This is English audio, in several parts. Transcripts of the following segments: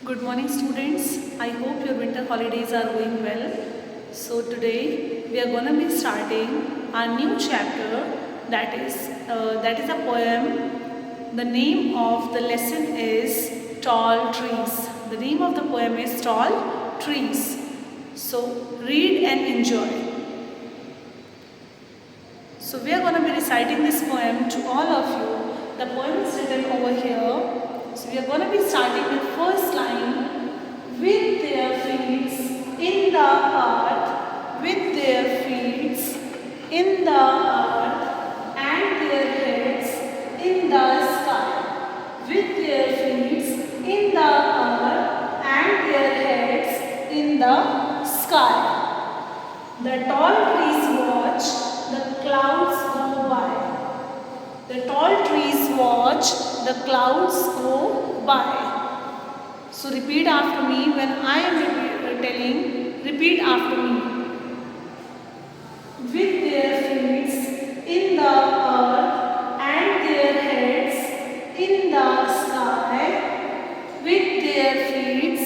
Good morning students. I hope your winter holidays are going well. So today we are going to be starting our new chapter that is a poem. The name of the lesson is Tall Trees. The name of the poem is Tall Trees. So read and enjoy. So we are going to be reciting this poem to all of you. The poem is written over here. So we are going to be starting with first line. With their feet in the earth, with their feet in the earth, and their heads in the sky. With their feet in the earth, and their heads in the sky. The tall trees watch the clouds go by. The tall trees watch the clouds go by. So repeat after me. When I am telling, repeat after me. With their feet in the earth and their heads in the sky. With their feet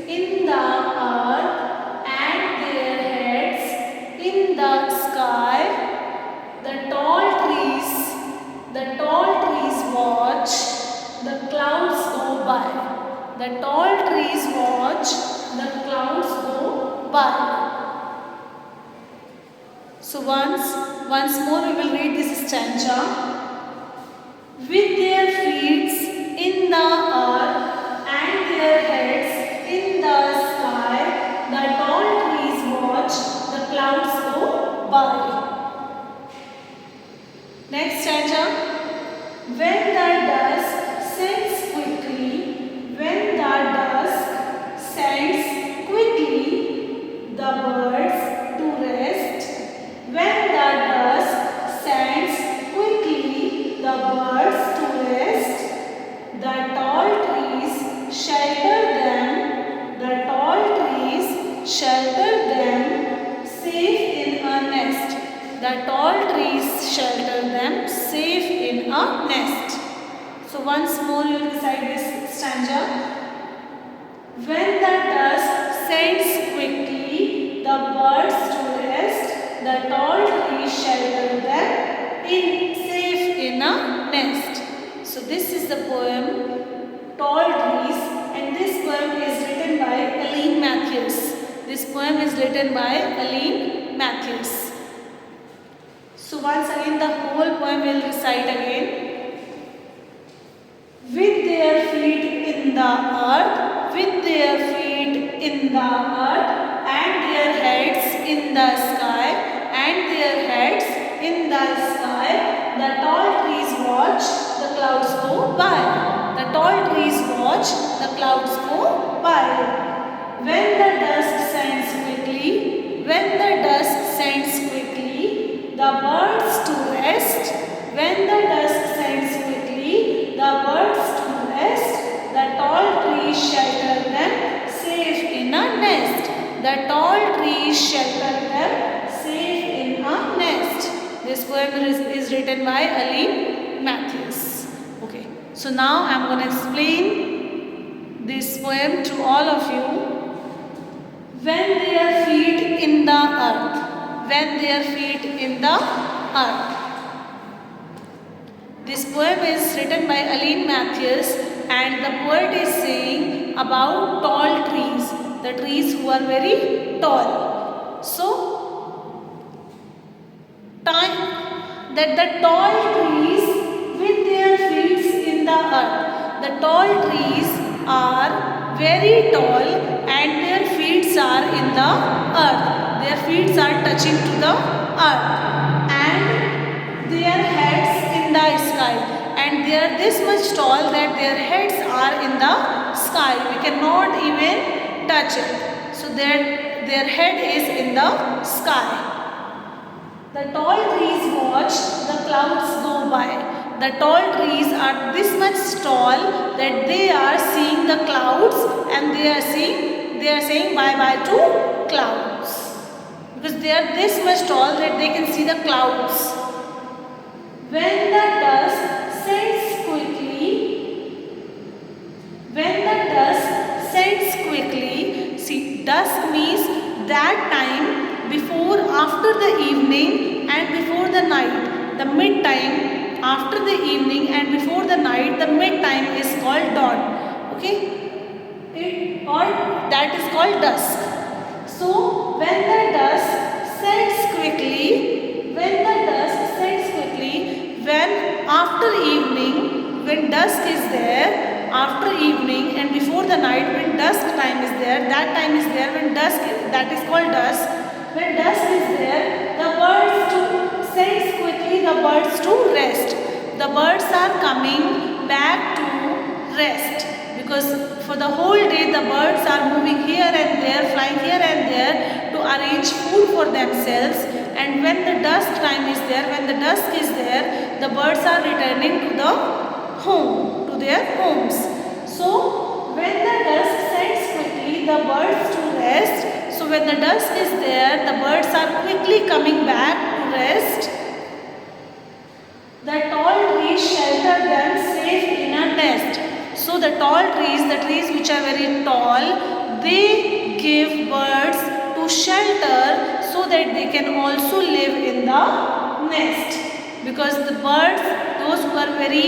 in the earth and their heads in the sky. The tall trees watch the clouds go by. The tall trees watch the clouds go by. So once more we will read this stanza. With their feet in the earth and their heads in the sky, the tall trees watch the clouds go by. Next stanza. When the dusk sends quickly, when the dusk sends quickly, the birds to rest. When the dusk sends quickly, the birds to rest. The tall trees shelter them. The tall trees shelter them, safe in a nest. The tall trees shelter them, safe in a nest. So once more you will recite this stanza. When the dusk sends quickly the birds to rest, the tall trees shelter them safe in a nest. So this is the poem Tall Trees, and this poem is written by Aline Matthews. This poem is written by Aline Matthews. So once again the whole poem will recite again. With their feet in the earth, with their feet in the earth, and their heads in the sky, and their heads in the sky, the tall trees watch the clouds go by. The tall trees watch the clouds go by. When the dusk sends quickly, when the dusk sends quickly, the birds to rest. When the dusk sends quickly, the birds to rest. The tall trees shelter them, safe in a nest. The tall trees shelter them, safe in a nest. This poem is written by Aline Matthews. Okay, so now I am going to explain this poem to all of you. When their feet in the earth, when their feet in the earth. This poem is written by Aline Matthews, and the poet is saying about tall trees, the trees who are very tall. So, that the tall trees with their feet in the earth, the tall trees are very tall and their feet are in the earth. Their feet are touching to the earth and their heads in the sky, and they are this much tall that their heads are in the sky. We cannot even touch it. So their head is in the sky. The tall trees watch the clouds go by. The tall trees are this much tall that they are seeing the clouds, and they are saying bye bye to clouds, because they are this much tall that they can see the clouds. When the dusk sends quickly, when the dusk sends dusk means that time before, after the evening and before the night. The mid time, after the evening and before the night, the mid time is called dawn. Okay? Or that is called dusk. So when the dusk sets quickly, when after evening, when dusk is there, after evening and before the night, when dusk time is there, that time is there, when dusk, that is called dusk. When dusk is there, the birds to sends quickly the birds to rest. The birds are coming back to rest, because for the whole day the birds are moving here and there, flying here and there to arrange food for themselves. And when the dusk time is there, when the dusk is there, the birds are returning to the home, to their homes. So when the dusk sets quickly the birds to rest, so when the dusk is there, the birds are quickly coming back to rest. The tall trees shelter them safe in a nest. So the tall trees, the trees which are very tall, they give birds to shelter so that they can also live in the nest. Because the birds, those who are very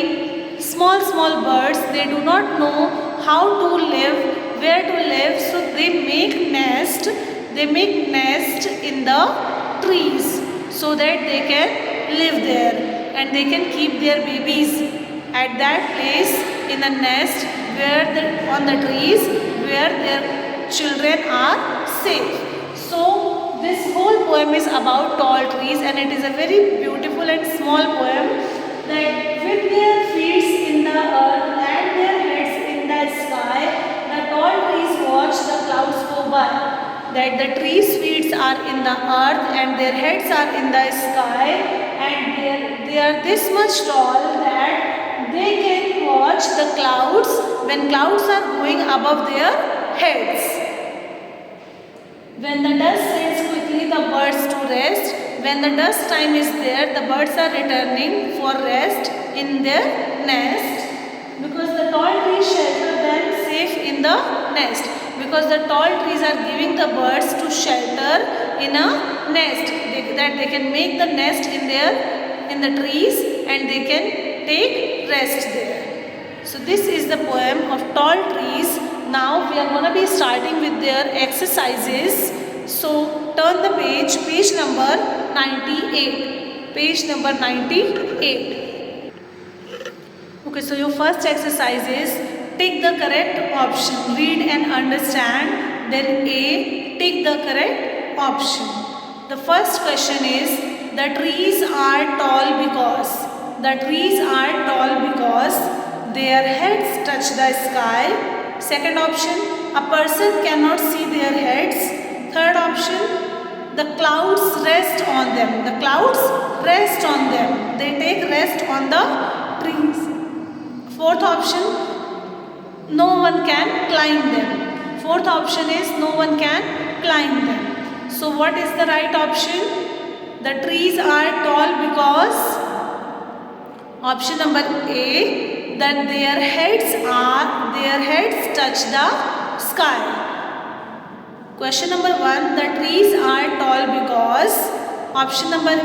small birds, they do not know how to live, where to live, so they make nest in the trees so that they can live there and they can keep their babies at that place in a nest on the trees where their children are safe. So this whole poem is about tall trees, and it is a very beautiful and small poem, that with their feet in the earth and their heads in the sky, the tall trees watch the clouds go by. That the trees' feet are in the earth and their heads are in the sky, and they are this much tall that they can watch the clouds when clouds are going above their heads. When the dusk sets quickly the birds to rest. When the dusk time is there, the birds are returning for rest in their nest, because the tall trees shelter them safe in the nest. Because the tall trees are giving the birds to shelter in a nest, that they can make the nest in the trees and they can take rest there. So this is the poem of tall trees. Now we are going to be starting with their exercises. So turn the page number 98. Page number 98. Okay, so your first exercise is take the correct option. Read and understand. Then A, take the correct option. The first question is, the trees are tall because. The trees are tall because their heads touch the sky. Second option, a person cannot see their heads. Third option, the clouds rest on them. The clouds rest on them. They take rest on the trees. Fourth option, no one can climb them. Fourth option is no one can climb them. So what is the right option? The trees are tall because option number A, that their heads touch the sky. Question number 1, the trees are tall because option number A,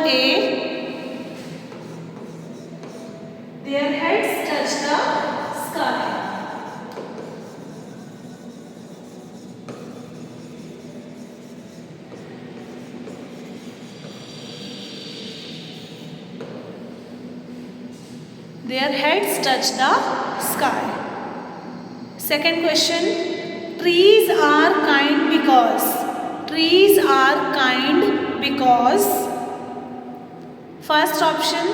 their heads touch the sky. Their heads touch the sky. Second question, trees are kind because. Trees are kind because. First option,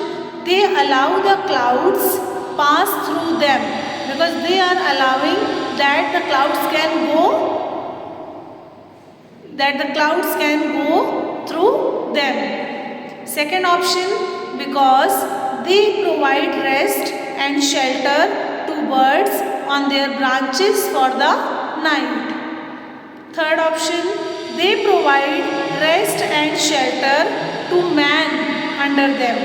they allow the clouds pass through them, because they are allowing that the clouds can go through them. Second option, because they provide rest and shelter to birds on their branches for the night. Third option, they provide rest and shelter to man under them.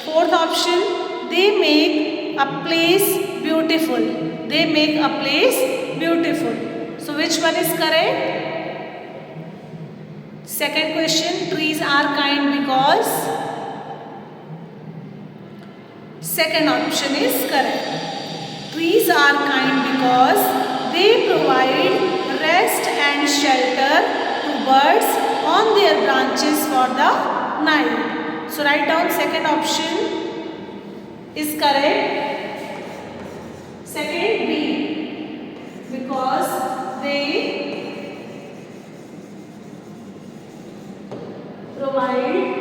Fourth option, they make a place beautiful. They make a place beautiful. So which one is correct? Second question, trees are kind because. Second option is correct. Trees are kind because they provide rest and shelter to birds on their branches for the night. So write down second option is correct. Second B, because they provide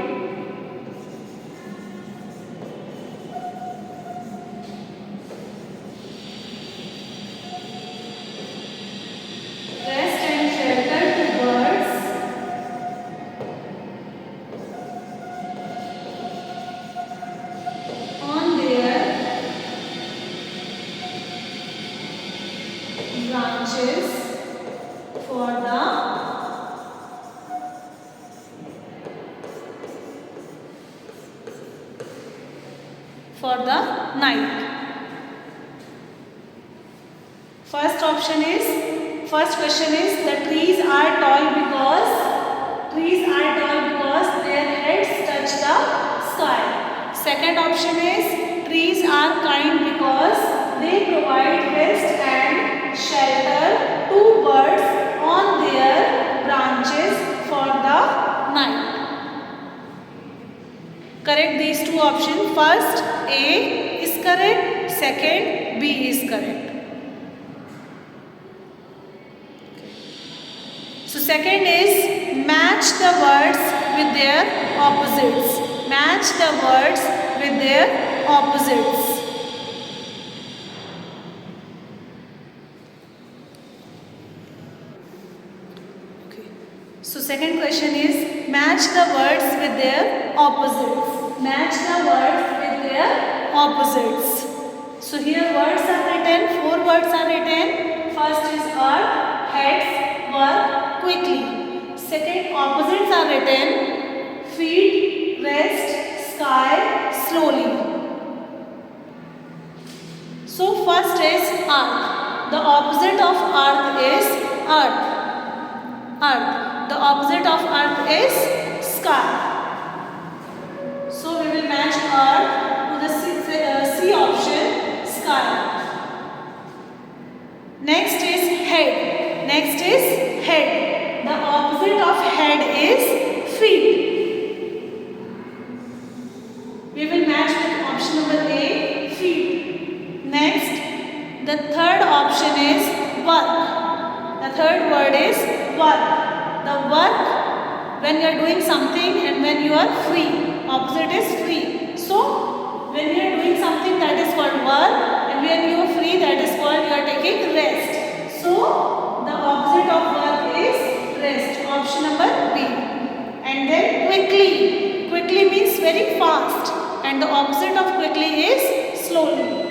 rest and shelter to birds on their branches for the night. First question is the trees are tall because their heads touch the sky. Second option is trees are kind because they provide rest and shelter to birds on their branches for the night. Correct these two options. First A is correct, second B is correct. So second is match the words with their opposites. Match the words with their opposites. Okay. So second question is match the words with their opposites. Match the words with their opposites. So here words are written, 4 words are written. First is earth, heads, work, quickly. Second, opposites are written, feet, rest, sky, slowly. So first is earth. The opposite of earth is earth. Earth. The opposite of earth is sky. So we will match earth to the C option, sky. Next is head. Next is head. The opposite of head is feet. We will match with option number A, feet. Next, the third option is work. The third word is work. The work when you are doing something and when you are free. Opposite is free. So, when you are doing something, that is called work, and when you are free, that is called you are taking rest. So, the opposite of work is rest. Option number B. And then quickly. Quickly means very fast, and the opposite of quickly is slowly.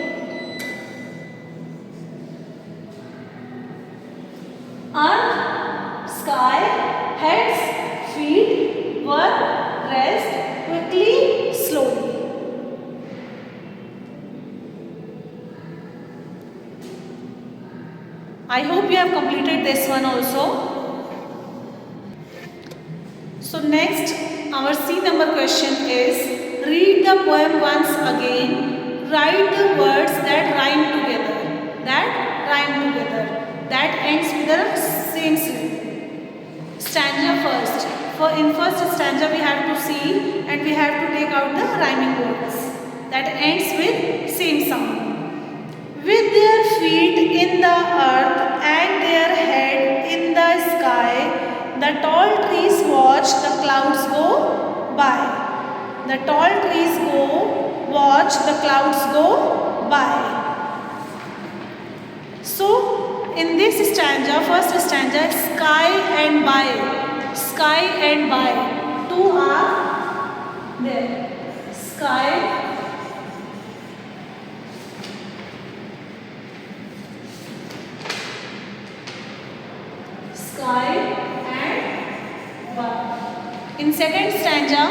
Earth, sky, heads, feet, work, rest, quickly, slowly. I hope you have completed this one also. So next, our C number question is, read the poem once again, write the words that rhyme together. That ends with the same stanza first. In first stanza we have to see and we have to take out the rhyming words. That ends with same sound. With their feet in the earth and their head in the sky, the tall trees watch the clouds go by. The tall trees watch the clouds go by. So, in this stanza, first stanza, sky and by. Sky and by. Two are there. Sky and by. In second stanza,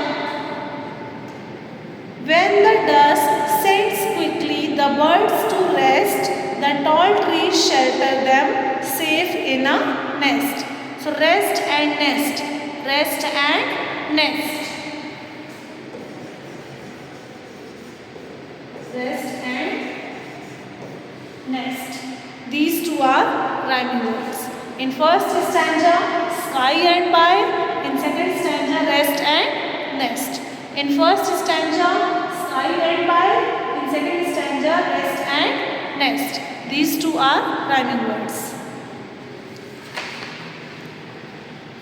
when the dusk sets quickly the birds to rest, the tall trees shelter them safe in a nest. So rest and nest. rest and nest. Rest and nest. These two are rhyming words. In first stanza, sky and pie. In second stanza, rest and nest. In first stanza, sky and pie. In second stanza, rest and nest. These two are rhyming words.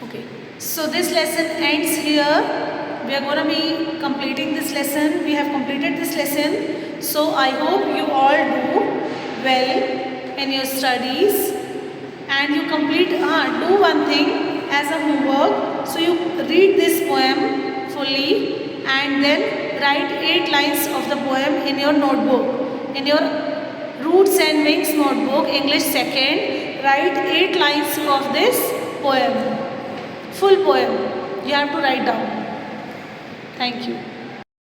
Okay. So this lesson ends here. We are going to be completing this lesson. We have completed this lesson. So I hope you all do well in your studies and you do one thing as a homework. So you read this poem fully and then write 8 lines of the poem in your notebook. In your Roots and Wings notebook, English 2nd, write 8 lines of this poem. Full poem you have to write down. Thank you.